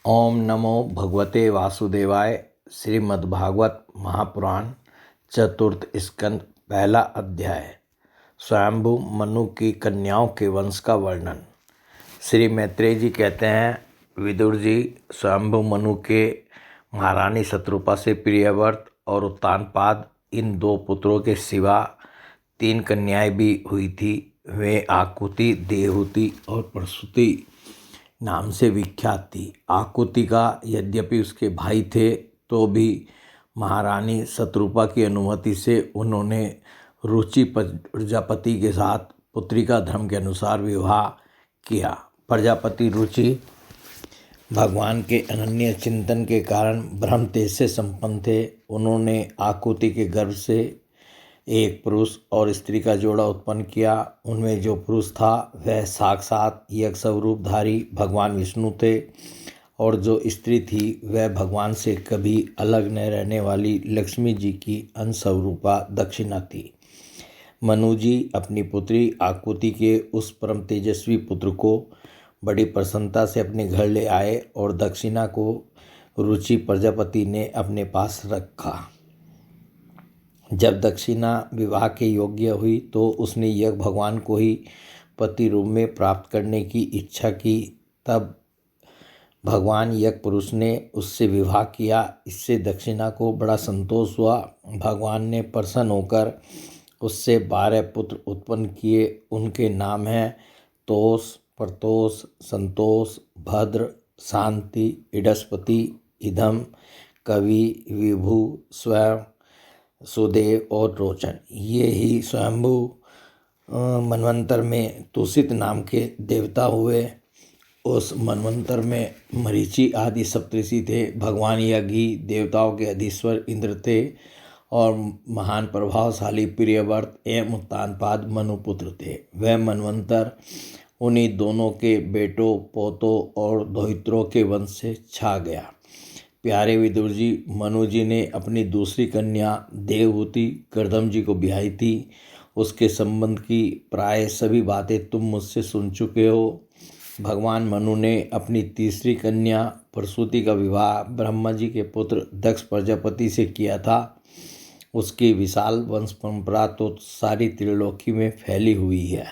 ओम नमो भगवते वासुदेवाय। श्रीमद्भागवत महापुराण चतुर्थ स्कंद पहला अध्याय। स्वयंभू मनु की कन्याओं के वंश का वर्णन। श्री मैत्रेय जी कहते हैं, विदुर जी, स्वयंभू मनु के महारानी शत्रुपा से प्रियव्रत और उत्तानपाद इन दो पुत्रों के सिवा 3 कन्याएं भी हुई थी। वे आकुति, देवहूति और प्रसूति नाम से विख्यात थी। आकुति का यद्यपि उसके भाई थे तो भी महारानी शत्रुपा की अनुमति से उन्होंने रुचि प्रजापति के साथ पुत्री का धर्म के अनुसार विवाह किया। प्रजापति रुचि भगवान के अनन्य चिंतन के कारण ब्रह्म तेज से संपन्न थे। उन्होंने आकुति के गर्भ से एक पुरुष और स्त्री का जोड़ा उत्पन्न किया। उनमें जो पुरुष था वह साक्षात यज्ञ स्वरूपधारी भगवान विष्णु थे और जो स्त्री थी वह भगवान से कभी अलग न रहने वाली लक्ष्मी जी की अंश स्वरूपा दक्षिणा थी। मनु जी अपनी पुत्री आकुति के उस परम तेजस्वी पुत्र को बड़ी प्रसन्नता से अपने घर ले आए और दक्षिणा को रुचि प्रजापति ने अपने पास रखा। जब दक्षिणा विवाह के योग्य हुई तो उसने यज्ञ भगवान को ही पति रूप में प्राप्त करने की इच्छा की। तब भगवान यज्ञ पुरुष ने उससे विवाह किया। इससे दक्षिणा को बड़ा संतोष हुआ। भगवान ने प्रसन्न होकर उससे 12 पुत्र उत्पन्न किए। उनके नाम हैं तोष, प्रतोष, संतोष, भद्र, शांति, इडस्पति, इदम, कवि, विभु, स्वयं, सुदेव और रोचन। ये ही स्वयंभू मनवंतर में तुषित नाम के देवता हुए। उस मनवंतर में मरीचि आदि सप्तऋषि थे। भगवान यज्ञ देवताओं के अधीश्वर इंद्र थे और महान प्रभावशाली प्रियव्रत एवं उत्तानपाद मनुपुत्र थे। वह मनवंतर उन्हीं दोनों के बेटों, पोतों और दोहित्रों के वंश से छा गया। प्यारे विदुर जी, मनु जी ने अपनी दूसरी कन्या देवहूति कर्दम जी को ब्याही थी। उसके संबंध की प्राय सभी बातें तुम मुझसे सुन चुके हो। भगवान मनु ने अपनी तीसरी कन्या प्रसूति का विवाह ब्रह्मा जी के पुत्र दक्ष प्रजापति से किया था। उसकी विशाल वंश परंपरा तो सारी त्रिलोकी में फैली हुई है।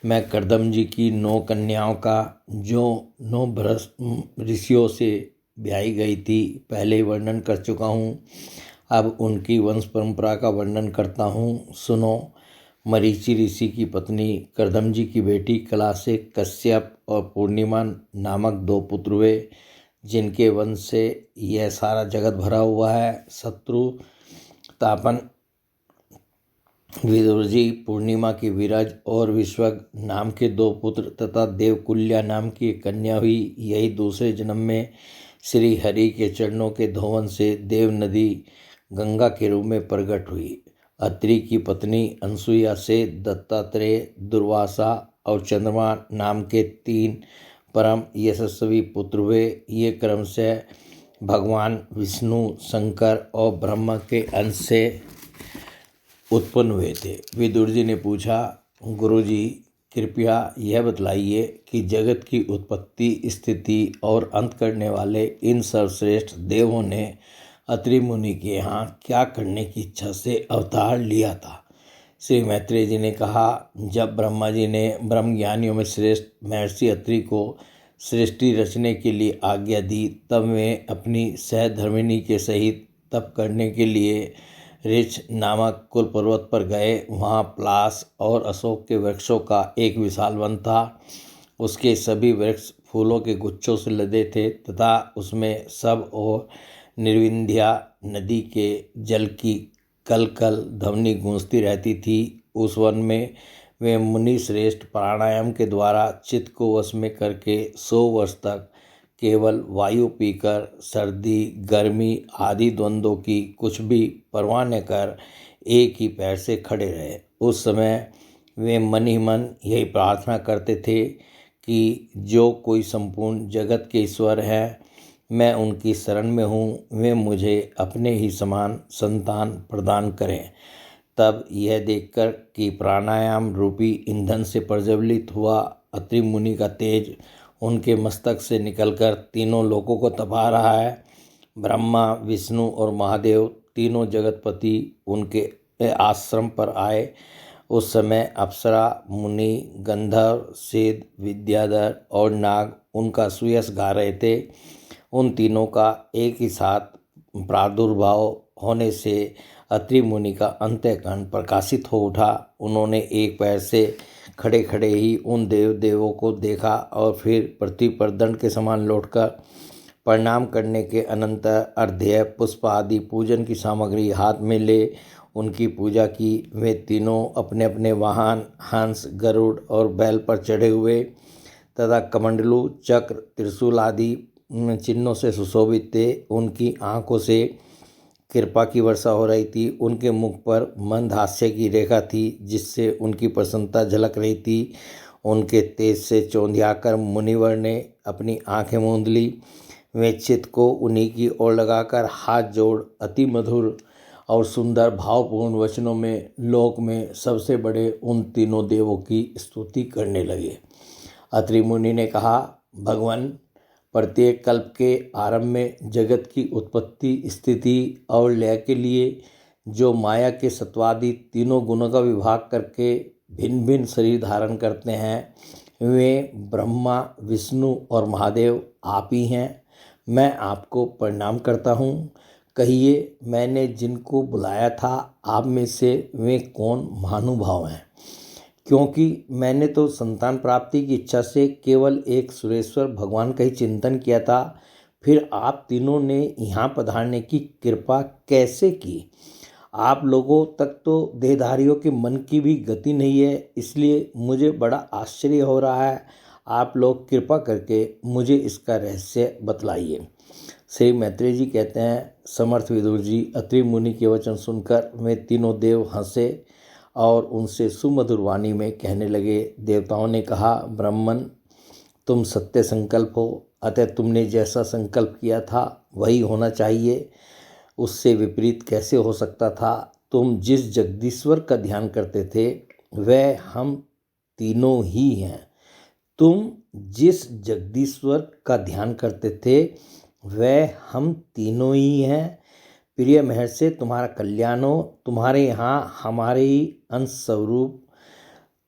मैं कर्दम जी की 9 कन्याओं का, जो 9 ऋषियों से ब्याही गई थी, पहले ही वर्णन कर चुका हूँ। अब उनकी वंश परंपरा का वर्णन करता हूँ, सुनो। मरीचि ऋषि की पत्नी कर्दम जी की बेटी कला से कश्यप और पूर्णिमा नामक 2 पुत्र हुए, जिनके वंश से यह सारा जगत भरा हुआ है। शत्रु तापन विदुर जी पूर्णिमा की विरज और विश्वक नाम के 2 पुत्र तथा देवकुल्या नाम की एक कन्या हुई। यही दूसरे जन्म में श्री हरि के चरणों के धोवन से देव नदी गंगा के रूप में प्रकट हुई। अत्रि की पत्नी अनसुईया से दत्तात्रेय, दुर्वासा और चंद्रमा नाम के 3 परम यशस्वी पुत्र हुए। ये क्रमशः भगवान विष्णु, शंकर और ब्रह्मा के अंश से उत्पन्न हुए थे। विदुर जी ने पूछा, गुरुजी, कृपया यह बतलाइए कि जगत की उत्पत्ति, स्थिति और अंत करने वाले इन सर्वश्रेष्ठ देवों ने अत्रि मुनि के यहाँ क्या करने की इच्छा से अवतार लिया था। श्री मैत्रेय जी ने कहा, जब ब्रह्मा जी ने ब्रह्मज्ञानियों में श्रेष्ठ महर्षि अत्रि को सृष्टि रचने के लिए आज्ञा दी, तब वे अपनी सहधर्मिणी के सहित तप करने के लिए ऋच नामक कुल पर्वत पर गए। वहाँ प्लास और अशोक के वृक्षों का एक विशाल वन था। उसके सभी वृक्ष फूलों के गुच्छों से लदे थे तथा उसमें सब और निर्विंध्या नदी के जल की कल कल ध्वनि गूंजती रहती थी। उस वन में वे मुनि श्रेष्ठ प्राणायाम के द्वारा चित्त को वश में करके 100 वर्ष तक केवल वायु पीकर सर्दी, गर्मी आदि द्वंद्वों की कुछ भी परवाह न कर एक ही पैर से खड़े रहे। उस समय वे मन ही मन यही प्रार्थना करते थे कि जो कोई संपूर्ण जगत के ईश्वर हैं, मैं उनकी शरण में हूँ, वे मुझे अपने ही समान संतान प्रदान करें। तब यह देखकर कि प्राणायाम रूपी ईंधन से प्रज्वलित हुआ अत्रि मुनि का तेज उनके मस्तक से निकलकर तीनों लोकों को तपा रहा है। ब्रह्मा, विष्णु और महादेव तीनों जगतपति उनके आश्रम पर आए। उस समय अप्सरा, मुनि, गंधर्व, सिद्ध, विद्याधर और नाग उनका सुयश गा रहे थे। उन तीनों का एक ही साथ प्रादुर्भाव होने से अत्रि मुनि का अंतःकरण प्रकाशित हो उठा। उन्होंने एक पैर से खड़े खड़े ही उन देवों को देखा और फिर पृथ्वी पर दंड के समान लौटकर प्रणाम करने के अनंतर अर्घ्य, पुष्प आदि पूजन की सामग्री हाथ में ले उनकी पूजा की। वे तीनों अपने अपने वाहन हंस, गरुड़ और बैल पर चढ़े हुए तथा कमंडलू, चक्र, त्रिशूल आदि चिन्हों से सुशोभित थे। उनकी आंखों से कृपा की वर्षा हो रही थी। उनके मुख पर मंद हास्य की रेखा थी जिससे उनकी प्रसन्नता झलक रही थी। उनके तेज से चौंधियाकर मुनिवर ने अपनी आंखें मूंद ली। वे चित्त को उन्हीं की ओर लगाकर हाथ जोड़ अति मधुर और सुंदर भावपूर्ण वचनों में लोक में सबसे बड़े उन तीनों देवों की स्तुति करने लगे। अत्रि मुनि ने कहा, भगवान, प्रत्येक कल्प के आरंभ में जगत की उत्पत्ति, स्थिति और लय के लिए जो माया के सत्वादि तीनों गुणों का विभाग करके भिन्न भिन्न शरीर धारण करते हैं, वे ब्रह्मा, विष्णु और महादेव आप ही हैं। मैं आपको प्रणाम करता हूँ। कहिए, मैंने जिनको बुलाया था आप में से वे कौन महानुभाव हैं? क्योंकि मैंने तो संतान प्राप्ति की इच्छा से केवल एक सुरेश्वर भगवान का ही चिंतन किया था। फिर आप तीनों ने यहाँ पधारने की कृपा कैसे की? आप लोगों तक तो देहधारियों के मन की भी गति नहीं है, इसलिए मुझे बड़ा आश्चर्य हो रहा है। आप लोग कृपा करके मुझे इसका रहस्य बतलाइए। श्री मैत्रेय जी कहते हैं, समर्थ विदुर जी, अत्रि मुनि के वचन सुनकर वे तीनों देव हंसे और उनसे सुमधुर वाणी में कहने लगे। देवताओं ने कहा, ब्राह्मण, तुम सत्य संकल्प हो, अतः तुमने जैसा संकल्प किया था वही होना चाहिए। उससे विपरीत कैसे हो सकता था? तुम जिस जगदीश्वर का ध्यान करते थे वह हम तीनों ही हैं। तुम जिस जगदीश्वर का ध्यान करते थे वह हम तीनों ही हैं। प्रिय महर्षि, तुम्हारा कल्याण हो। तुम्हारे यहाँ हमारे ही अंश स्वरूप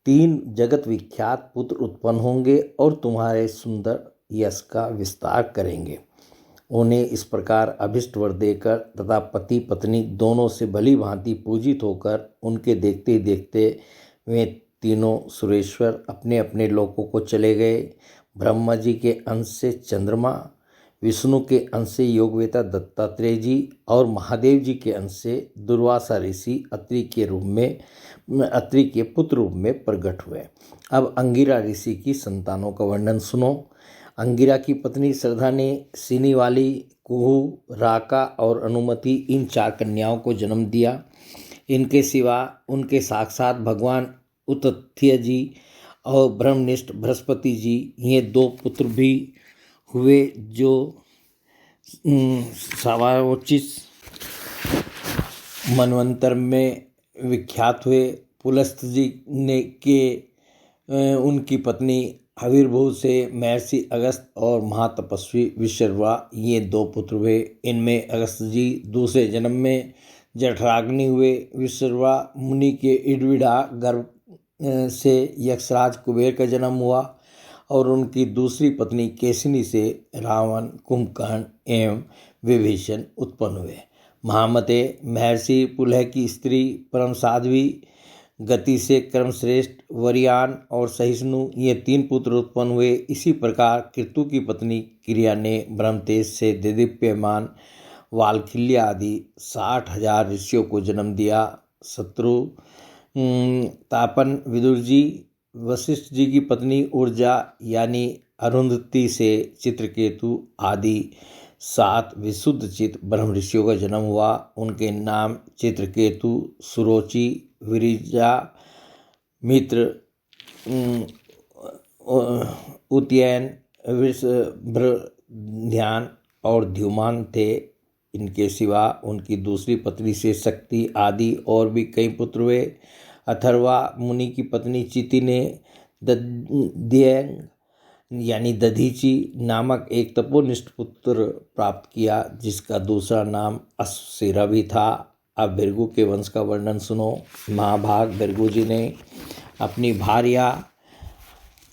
3 जगत विख्यात पुत्र उत्पन्न होंगे और तुम्हारे सुंदर यश का विस्तार करेंगे। उन्हें इस प्रकार अभिष्ट वर देकर तथा पति पत्नी दोनों से भली भांति पूजित होकर उनके देखते ही देखते वे तीनों सुरेश्वर अपने अपने लोकों को चले गए। ब्रह्मा जी के अंश से चंद्रमा, विष्णु के अंश से योगवेता दत्तात्रेय जी और महादेव जी के अंश से दुर्वासा ऋषि अत्रि के पुत्र रूप में प्रकट हुए। अब अंगिरा ऋषि की संतानों का वर्णन सुनो। अंगिरा की पत्नी श्रद्धा ने सिनीवाली, कुहू, राका और अनुमति इन 4 कन्याओं को जन्म दिया। इनके सिवा उनके साक्षात भगवान उत्तथ्य जी और ब्रह्मनिष्ठ बृहस्पति जी, ये 2 पुत्र भी हुए जो सावाचिस मनवंतर में विख्यात हुए। पुलस्त जी उनकी पत्नी हविर्भू से महर्षि अगस्त और महातपस्वी विश्रवा, ये 2 पुत्र हुए। इनमें अगस्त जी दूसरे जन्म में जठराग्नि हुए। विश्रवा मुनि के इडविडा गर्भ से यक्षराज कुबेर का जन्म हुआ और उनकी दूसरी पत्नी केशिनी से रावण, कुंभकर्ण एवं विभीषण उत्पन्न हुए। महामते, महर्षि पुलह की स्त्री परम साध्वी, गति से क्रमश्रेष्ठ वरियान और सहिष्णु, ये 3 पुत्र उत्पन्न हुए। इसी प्रकार कृतु की पत्नी क्रिया ने ब्रह्मतेज से दिदीप्यमान वालखिल्य आदि 60,000 ऋषियों को जन्म दिया। शत्रु तापन विदुर जी, वशिष्ठ जी की पत्नी ऊर्जा यानी अरुंधति से चित्रकेतु आदि 7 विशुद्ध चित्त ब्रह्म ऋषियों का जन्म हुआ। उनके नाम चित्रकेतु, सुरोचि, विरिजा, मित्र, उत्ययन, ध्यान और द्युमान थे। इनके सिवा उनकी दूसरी पत्नी से शक्ति आदि और भी कई पुत्र हुए। अथर्वा मुनि की पत्नी चिति ने दध्यंग, यानी दधीची नामक एक तपोनिष्ठ पुत्र प्राप्त किया, जिसका दूसरा नाम अश्वसेरा भी था। अब भृगु के वंश का वर्णन सुनो। महाभाग भृगु जी ने अपनी भार्या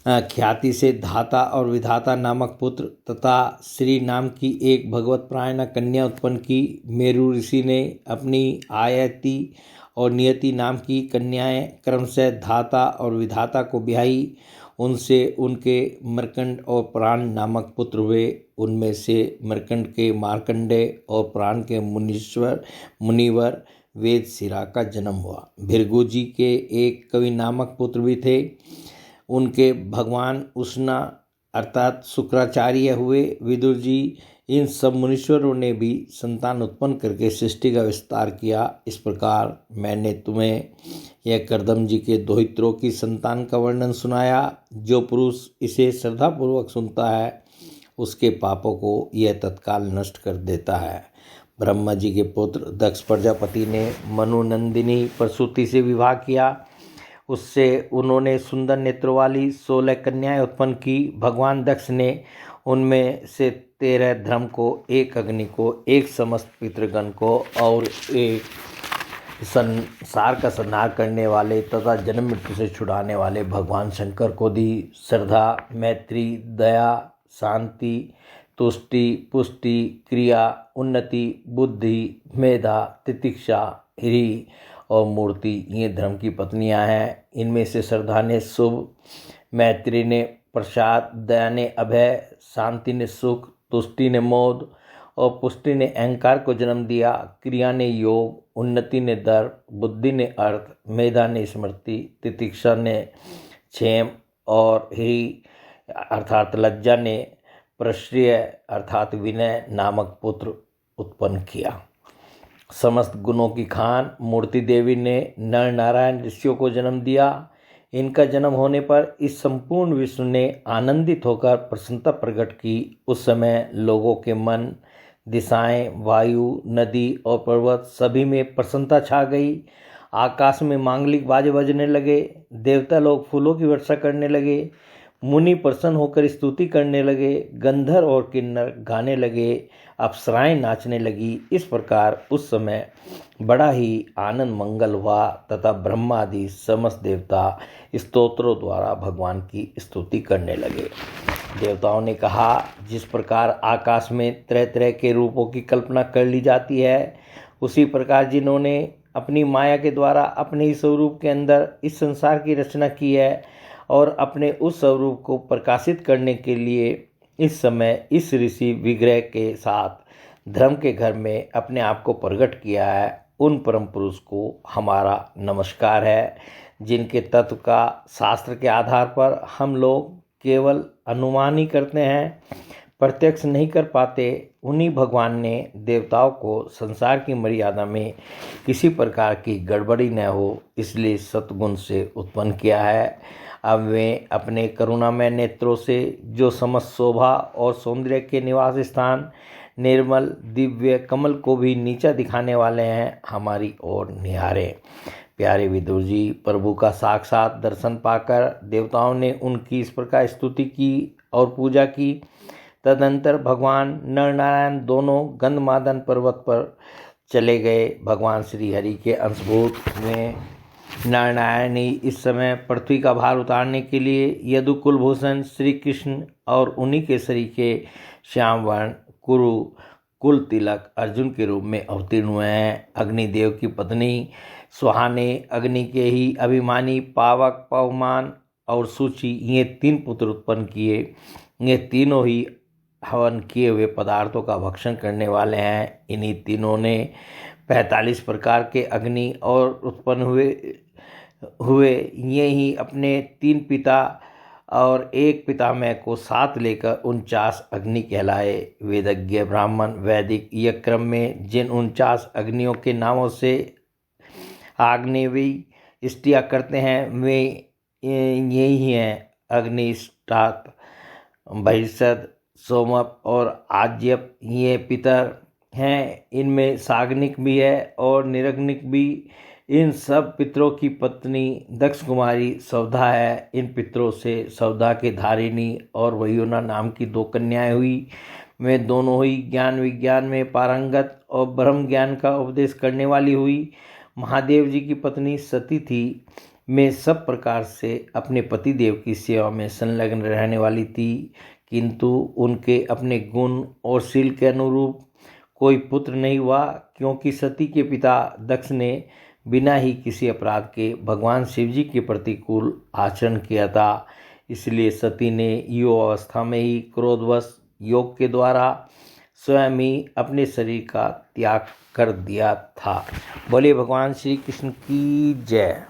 ख्याति से धाता और विधाता नामक पुत्र तथा श्री नाम की एक भगवत परायणा कन्या उत्पन्न की। मेरु ऋषि ने अपनी आयति और नियति नाम की कन्याएं क्रमशः धाता और विधाता को ब्याही। उनसे उनके मर्कंड और प्राण नामक पुत्र हुए। उनमें से मर्कंड के मार्कंडेय और प्राण के मुनिवर वेदशिरा का जन्म हुआ। भृगु जी के एक कवि नामक पुत्र भी थे। उनके भगवान उष्णा अर्थात शुक्राचार्य हुए। विदुर जी इन सब मुनीश्वरों ने भी संतान उत्पन्न करके सृष्टि का विस्तार किया। इस प्रकार मैंने तुम्हें यह कर्दम जी के दोहित्रों की संतान का वर्णन सुनाया। जो पुरुष इसे श्रद्धापूर्वक सुनता है उसके पापों को यह तत्काल नष्ट कर देता है। ब्रह्मा जी के पुत्र दक्ष प्रजापति ने मनुनंदिनी प्रसूति से विवाह किया। उससे उन्होंने सुंदर नेत्रों वाली 16 कन्याएं उत्पन्न की। भगवान दक्ष ने उनमें से 13 धर्म को, एक अग्नि को, एक समस्त पितृगण को और एक संसार का संहार करने वाले तथा जन्म मृत्यु से छुड़ाने वाले भगवान शंकर को दी। श्रद्धा, मैत्री, दया, शांति, तुष्टि, पुष्टि, क्रिया, उन्नति, बुद्धि, मेधा, तितिक्षा, ह्री और मूर्ति ये धर्म की पत्नियां हैं। इनमें से श्रद्धा ने शुभ, मैत्री ने प्रसाद, दया ने अभय, शांति ने सुख, तुष्टि ने मोद और पुष्टि ने अहंकार को जन्म दिया। क्रिया ने योग, उन्नति ने दर्प, बुद्धि ने अर्थ, मेधा ने स्मृति, तितिक्षा ने क्षेम और ह्री अर्थात लज्जा ने प्रश्रय अर्थात विनय नामक पुत्र उत्पन्न किया। समस्त गुणों की खान मूर्ति देवी ने नर नारायण ऋषियों को जन्म दिया। इनका जन्म होने पर इस संपूर्ण विश्व ने आनंदित होकर प्रसन्नता प्रकट की। उस समय लोगों के मन, दिशाएं, वायु, नदी और पर्वत सभी में प्रसन्नता छा गई। आकाश में मांगलिक बाजे बजने लगे। देवता लोग फूलों की वर्षा करने लगे। मुनि प्रसन्न होकर स्तुति करने लगे। गंधर्व और किन्नर गाने लगे। अप्सराएं नाचने लगी। इस प्रकार उस समय बड़ा ही आनंद मंगल हुआ तथा ब्रह्मा आदि समस्त देवता स्तोत्रों द्वारा भगवान की स्तुति करने लगे। देवताओं ने कहा, जिस प्रकार आकाश में तरह तरह के रूपों की कल्पना कर ली जाती है, उसी प्रकार जिन्होंने अपनी माया के द्वारा अपने ही स्वरूप के अंदर इस संसार की रचना की है और अपने उस स्वरूप को प्रकाशित करने के लिए इस समय इस ऋषि विग्रह के साथ धर्म के घर में अपने आप को प्रकट किया है, उन परम पुरुष को हमारा नमस्कार है, जिनके तत्व का शास्त्र के आधार पर हम लोग केवल अनुमान ही करते हैं, प्रत्यक्ष नहीं कर पाते। उन्हीं भगवान ने देवताओं को संसार की मर्यादा में किसी प्रकार की गड़बड़ी न हो इसलिए सतगुण से उत्पन्न किया है। अब वे अपने करुणामय नेत्रों से जो समस्त शोभा और सौंदर्य के निवास स्थान निर्मल दिव्य कमल को भी नीचा दिखाने वाले हैं, हमारी ओर निहारें। प्यारे विदुर जी, प्रभु का साक्षात दर्शन पाकर देवताओं ने उनकी इस प्रकार स्तुति की और पूजा की। तदंतर भगवान नर नारायण दोनों गंधमादन पर्वत पर चले गए। भगवान श्री हरि के अंशभूत में नारायण ने इस समय पृथ्वी का भार उतारने के लिए यदु कुलभूषण श्री कृष्ण और उन्हीं के सरीखे श्याम वर्ण कुरु कुल तिलक अर्जुन के रूप में अवतीर्ण हुए हैं। अग्निदेव की पत्नी स्वाहा ने अग्नि के ही अभिमानी पावक, पवमान और सूची ये 3 पुत्र उत्पन्न किए। ये तीनों ही हवन किए हुए पदार्थों का भक्षण करने वाले हैं। इन्हीं तीनों ने 45 प्रकार के अग्नि और उत्पन्न हुए ये ही अपने 3 पिता और एक पितामह को साथ लेकर 49 अग्नि कहलाए। वेदज्ञ ब्राह्मण वैदिक यज्ञ क्रम में जिन 49 अग्नियों के नामों से आग्नेवी स्त्रियाँ करते हैं वे यही हैं: अग्निष्ठात, बहिषद, सोमप और आज्यप। ये पितर हैं। इनमें साग्निक भी है और निरग्निक भी। इन सब पितरों की पत्नी दक्ष कुमारी सौधा है। इन पितरों से सौधा के धारिणी और वयोना नाम की 2 कन्याएं हुई। वे दोनों ही ज्ञान विज्ञान में पारंगत और ब्रह्म ज्ञान का उपदेश करने वाली हुई। महादेव जी की पत्नी सती थी। मैं सब प्रकार से अपने पति देव की सेवा में संलग्न रहने वाली थी, किंतु उनके अपने गुण और शील के अनुरूप कोई पुत्र नहीं हुआ, क्योंकि सती के पिता दक्ष ने बिना ही किसी अपराध के भगवान शिव जी के प्रतिकूल आचरण किया था। इसलिए सती ने युवा अवस्था में ही क्रोधवश योग के द्वारा स्वयं ही अपने शरीर का त्याग कर दिया था। बोले भगवान श्री कृष्ण की जय।